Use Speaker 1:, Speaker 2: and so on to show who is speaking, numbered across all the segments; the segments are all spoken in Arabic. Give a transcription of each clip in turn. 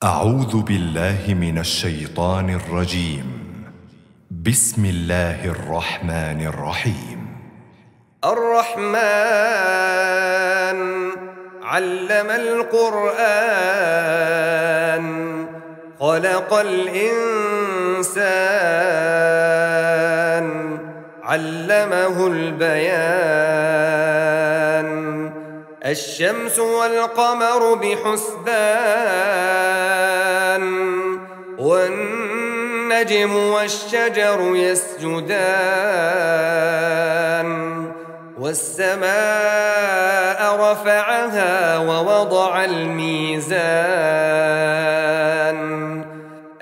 Speaker 1: أعوذ بالله من الشيطان الرجيم. بسم الله الرحمن الرحيم.
Speaker 2: الرحمن علم القرآن خلق الإنسان علمه البيان الشمس والقمر بحسبان والنجم والشجر يسجدان والسماء رفعها ووضع الميزان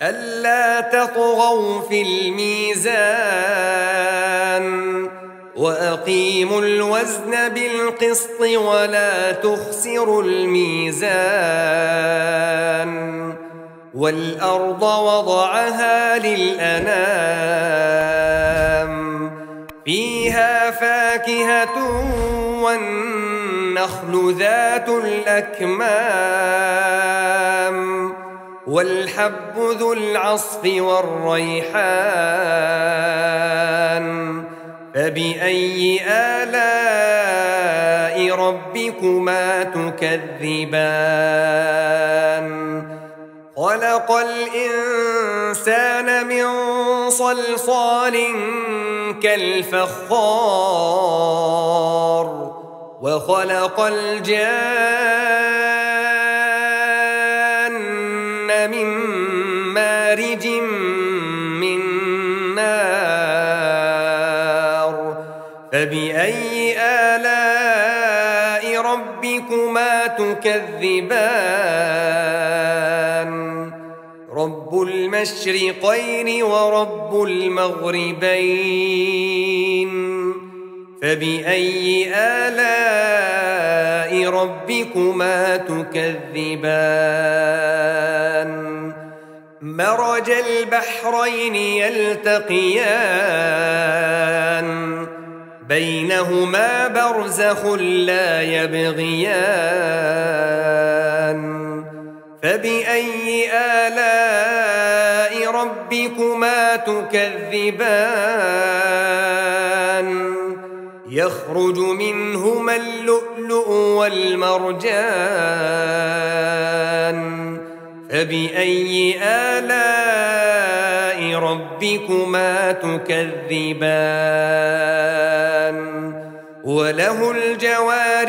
Speaker 2: ألا تطغوا في الميزان وأقيموا الوزن بالقسط ولا تخسروا الميزان والأرض وضعها للأنام فيها فاكهة والنخل ذات الأكمام والحب ذو العصف والريحان فبأي آلاء ربكما تكذبان خلق الإنسان من صلصال كالفخار وخلق الجان من مارج من نار فبأي آلاء ربكما تكذبان رب المشرقين ورب المغربين فبأي آلاء ربكما تكذبان مرج البحرين يلتقيان بينهما برزخ لا يبغيان فبأي آلاء ربكما تكذبان يخرج منهما اللؤلؤ والمرجان فبأي آلاء ربكما تكذبان وله الجوار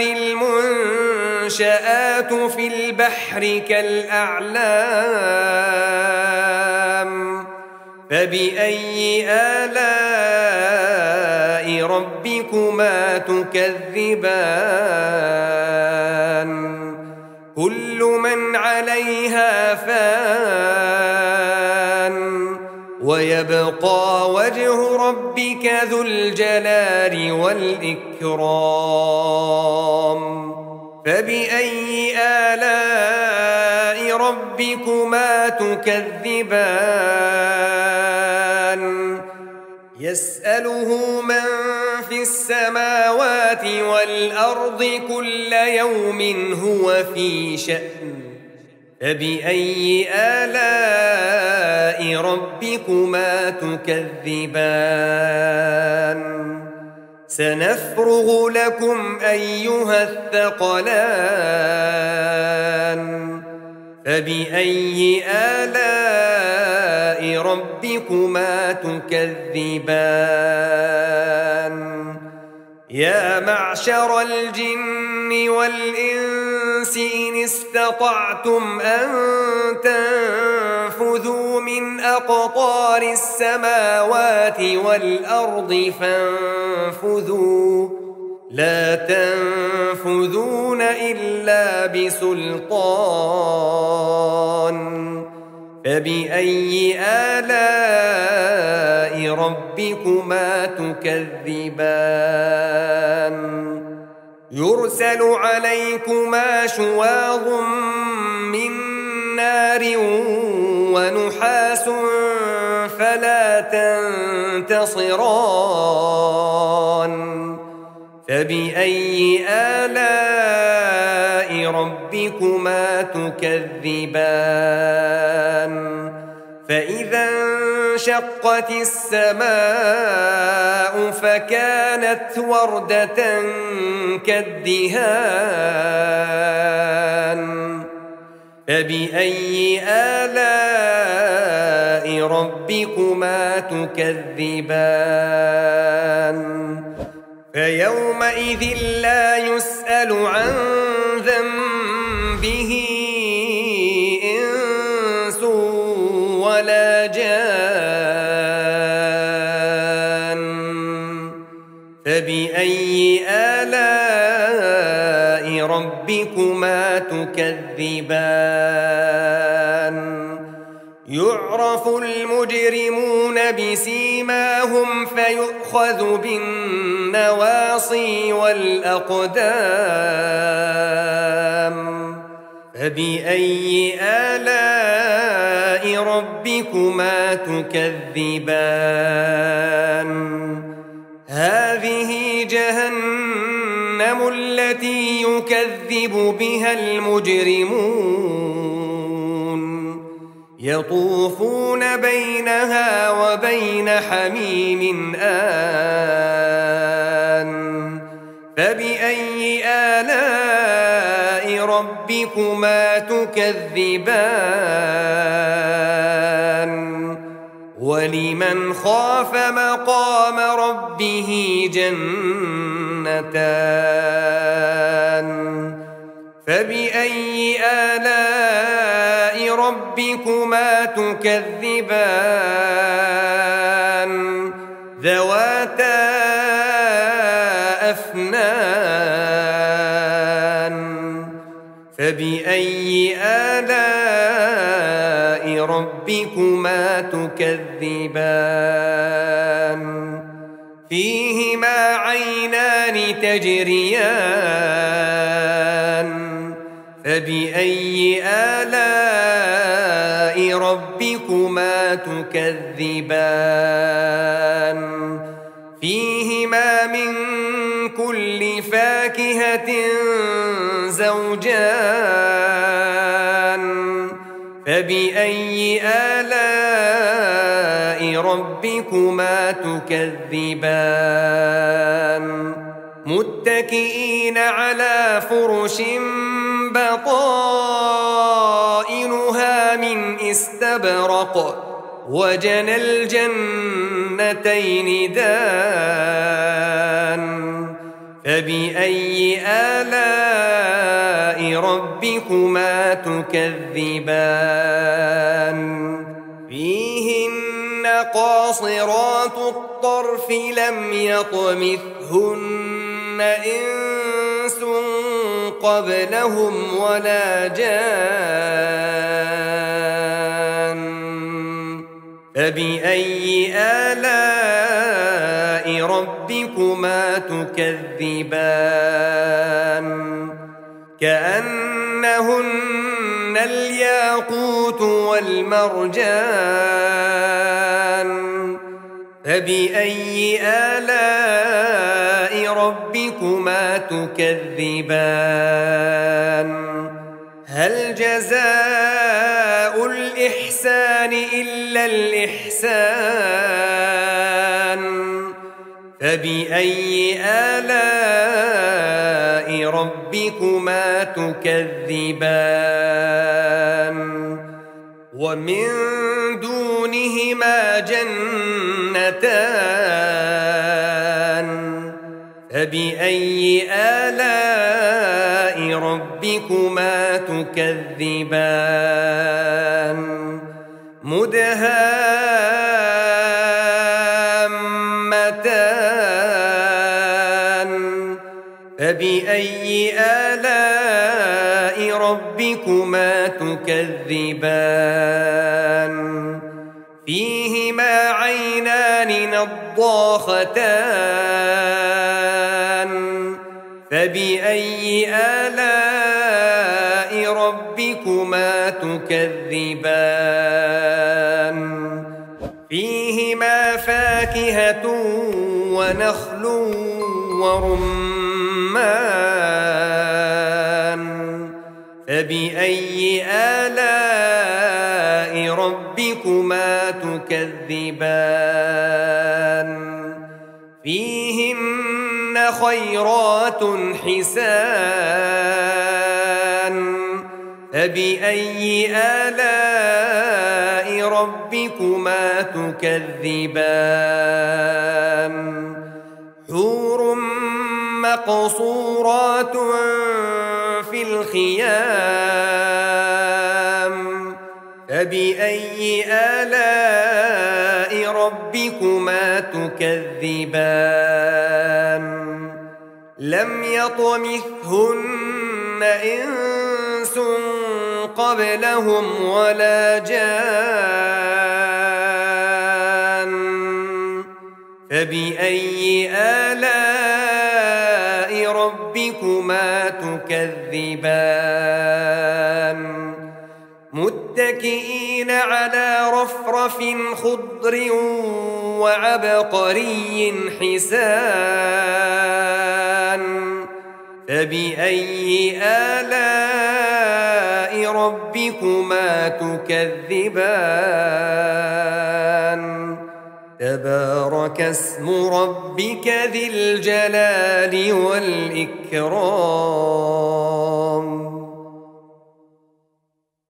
Speaker 2: المنشآت في البحر كالأعلام فبأي آلاء ربكما تكذبان كل من عليها فان ويبقى وجه ربك ذو الجلال والإكرام فبأي آلاء ربكما تكذبان يسأله من في السماوات والأرض كل يوم هو في شأن فبأي آلاء ربكما تكذبان سنفرغ لكم أيها الثقلان فبأي آلاء ربكما تكذبان يا معشر الجن والإنس إن استطعتم أن تنفذوا من أقطار السماوات والأرض فانفذوا لا تنفذون إلا بسلطان فبأي آلاء ربكما تكذبان يرسل عليكما شواظ من نار ونحاس فلا تنتصران فبأي آلاء ربكما تكذبان فإذا انشقت السماء فكانت وردة كالدهان فبأي آلاء ربكما تكذبان فيومئذ لا يسأل عن ذنبه إنس ولا جان فبأي آلاء ربكما تكذبان يعرف المجرمون بسيماهم فيؤخذ بالنواصي والأقدام فبأي آلاء ربكما تكذبان هذه جهنم التي يكذب بها المجرمون يطوفون بينها وبين حميم آن فبأي آلاء ربكما تكذبان ولمن خاف مقام ربه جنتان فبأي آلاء ربكما تكذبان ذواتا أفنان فبأي آلاء ربكما تكذبان فيهما عينان تجريان فبأي آلاء ربكما تكذبان فيهما من كل فاكهة زوجان فبأي آلاء ربكما تكذبان متكئين على فرش بطائنها من استبرق وجنى الجنتين دان فبأي آلاء ربكما تكذبان فيهن قاصرات الطرف لم يطمثهن إنس قبلهم ولا جان فبأي آلاء ربكما تكذبان كأنهن الياقوت والمرجان فبأي آلاء ربكما تكذبان هل جزاء الإحسان إلا الإحسان فبأي آلاء ربكما تكذبان ومن دونهما جنتان فبأي آلاء ربكما تكذبان مدهامتان فبأي آلاء ربكما تكذبان فيهما عينان نضاختان فبأي آلاء ربكما تكذبان فيهما فاكهة ونخل ورمان فبأي آلاء ربكما تكذبان فيهن خيرات حسان فبأي آلاء ربكما تكذبان حور مقصورات في الخيام فبأي آلاء ربكما تكذبان لم يطمثهن إنس قبلهم ولا جان فبأي آلاء ربكما تكذبان متكئين على رفرف خضر وعبقري حسان فبأي آلاء ربكما تكذبان تبارك اسم ربك ذي الجلال والإكرام